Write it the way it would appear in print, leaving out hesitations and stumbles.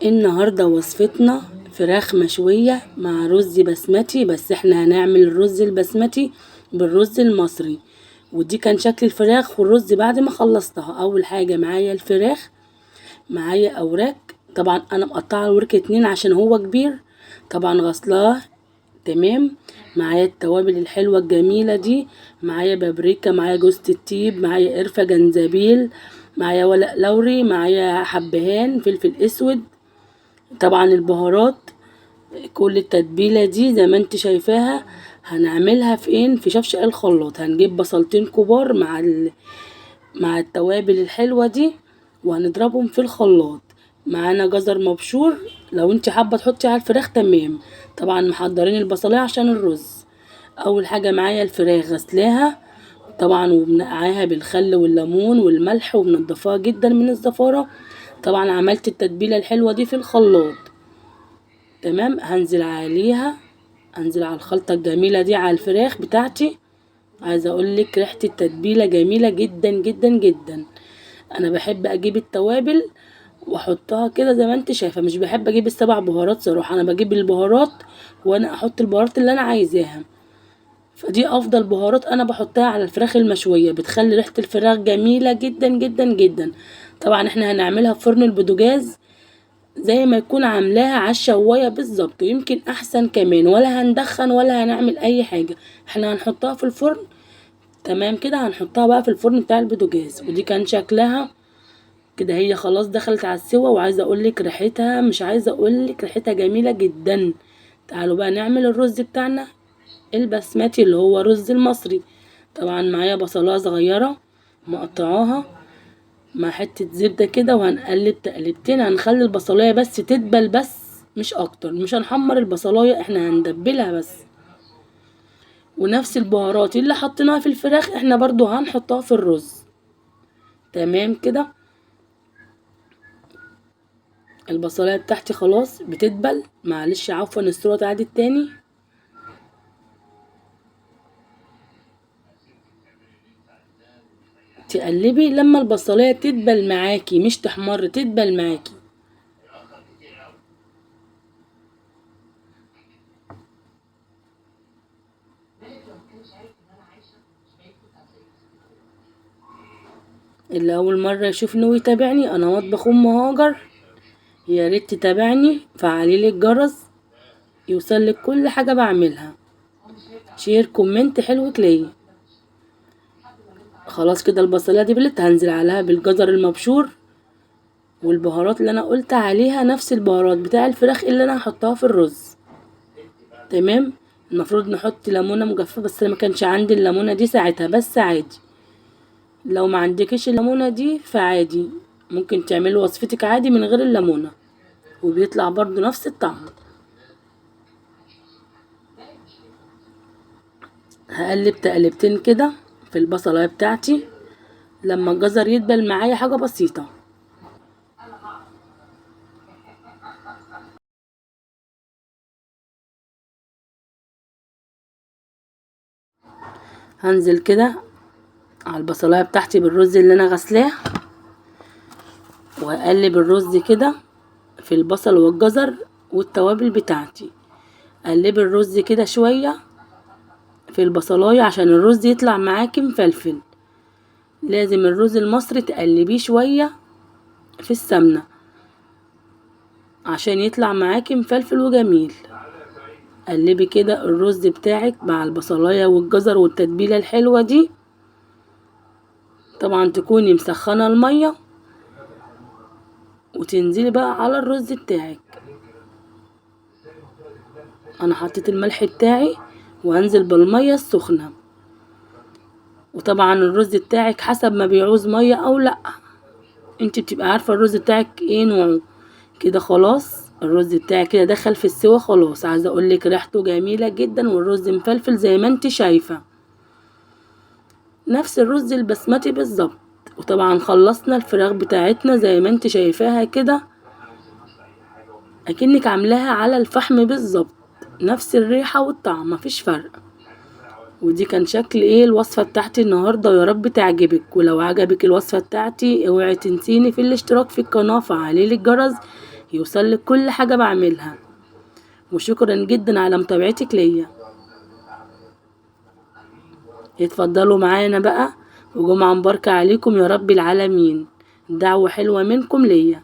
النهاردة وصفتنا فراخ مشوية مع رز بسمتي، بس احنا هنعمل الرز البسمتي بالرز المصري. ودي كان شكل الفراخ والرز بعد ما خلصتها. اول حاجة معايا الفراخ، معايا اوراق. طبعا انا مقطعه الورك 2 عشان هو كبير. طبعا غسلاه تمام. معايا التوابل الحلوة الجميلة دي، معايا بابريكا، معايا جوز الطيب، معايا قرفة، جنزبيل، معايا ورق لوري، معايا حبهان، فلفل اسود. طبعا البهارات، كل التتبيلة دي زي ما انت شايفاها هنعملها في شفشق الخلاط. هنجيب بصلتين كبار مع التوابل الحلوة دي وهنضربهم في الخلاط. معانا جزر مبشور، لو انت حابة تحطي على الفراخ تمام. طبعا محضرين البصلية عشان الرز. اول حاجة معايا الفراخ غسلاها طبعا وبنقعاها بالخل والليمون والملح وبنضفاها جدا من الزفارة. طبعا عملت التتبيلة الحلوة دي في الخلاط تمام. هنزل على الخلطة الجميلة دي على الفراخ بتاعتي. عايزة اقولك ريحة التتبيلة جميلة جدا جدا جدا. انا بحب اجيب التوابل واحطها كده زي ما انت شايفة، مش بحب اجيب السبع بهارات صراحة. انا بجيب البهارات وانا احط البهارات اللي انا عايزاها. فدي افضل بهارات انا بحطها على الفراخ المشوية، بتخلي ريحة الفراخ جميلة جدا جدا جدا. طبعا احنا هنعملها في فرن البوتاجاز زي ما يكون عاملاها على الشوايه بالظبط، ويمكن احسن كمان. ولا هندخن ولا هنعمل اي حاجه، احنا هنحطها في الفرن تمام كده. هنحطها بقى في الفرن بتاع البوتاجاز. ودي كان شكلها كده، هي خلاص دخلت على السوا. وعايزه اقولك ريحتها، مش عايزه اقولك ريحتها جميله جدا. تعالوا بقى نعمل الرز بتاعنا البسمتي اللي هو رز المصري. طبعا معايا بصلايه صغيره مقطعاها مع حتة زبدة كده، وهنقلب تقلبتين. هنخلي البصلاية بس تدبل بس مش اكتر، مش هنحمر البصلاية، احنا هندبلها بس. ونفس البهارات اللي حطيناها في الفراخ احنا برضو هنحطها في الرز تمام كده. البصلاية بتاعتي خلاص بتدبل، معلش عفوا الصورة تعادت تاني. تقلبي لما البصلاية تدبل معاكي، مش تحمر، تدبل معاكي. اللي اول مرة يشوفني ويتابعني، انا مطبخ ام هاجر. يا ريت تتابعني، فعلي الجرس يوصلك كل حاجة بعملها، شير كومنت حلو تلاقيه. خلاص كده البصلة دي بلت. هنزل عليها بالجزر المبشور والبهارات اللي انا قلت عليها، نفس البهارات بتاع الفراخ اللي انا هحطها في الرز تمام. المفروض نحط ليمونة مجففة، بس انا ما كانش عندي الليمونة دي ساعتها، بس عادي لو ما عندكش الليمونة دي فعادي، ممكن تعملي وصفتك عادي من غير الليمونة وبيطلع برضو نفس الطعم. هقلب تقلبتين كده في البصلة بتاعتي لما الجزر يدبل معايا حاجة بسيطة. هنزل كده على البصلايه بتاعتي بالرز اللي انا غسلاه، واقلب الرز كده في البصل والجزر والتوابل بتاعتي. اقلب الرز كده شويه في البصلايه عشان الرز يطلع معاكي مفلفل. لازم الرز المصري تقلبيه شويه في السمنه عشان يطلع معاكي مفلفل وجميل. قلبي كده الرز بتاعك مع البصلايه والجزر والتتبيله الحلوه دي. طبعا تكوني مسخنه الميه وتنزلي بقى على الرز بتاعك. انا حطيت الملح بتاعي وهنزل بالميه السخنه. وطبعا الرز بتاعك حسب ما بيعوز ميه او لا، انت بتبقى عارفه الرز بتاعك ايه نوعه. كده خلاص الرز بتاعي كده دخل في السوا خلاص. عايزه اقولك ريحته جميله جدا والرز مفلفل زي ما انت شايفه، نفس الرز البسمتي بالظبط. وطبعا خلصنا الفراخ بتاعتنا زي ما انت شايفاها كده، اكنك عاملاها على الفحم بالظبط، نفس الريحه والطعم مفيش فرق. ودي كان شكل الوصفة بتاعتي النهاردة، ويا رب تعجبك. ولو عجبك الوصفة بتاعتي اوعي تنسيني في الاشتراك في القناة، فعلي الجرس يوصلك كل حاجة بعملها. وشكرا جدا على متابعتك ليا. اتفضلوا معانا بقى، وجمعة مباركة عليكم يا رب العالمين. دعوة حلوة منكم ليا.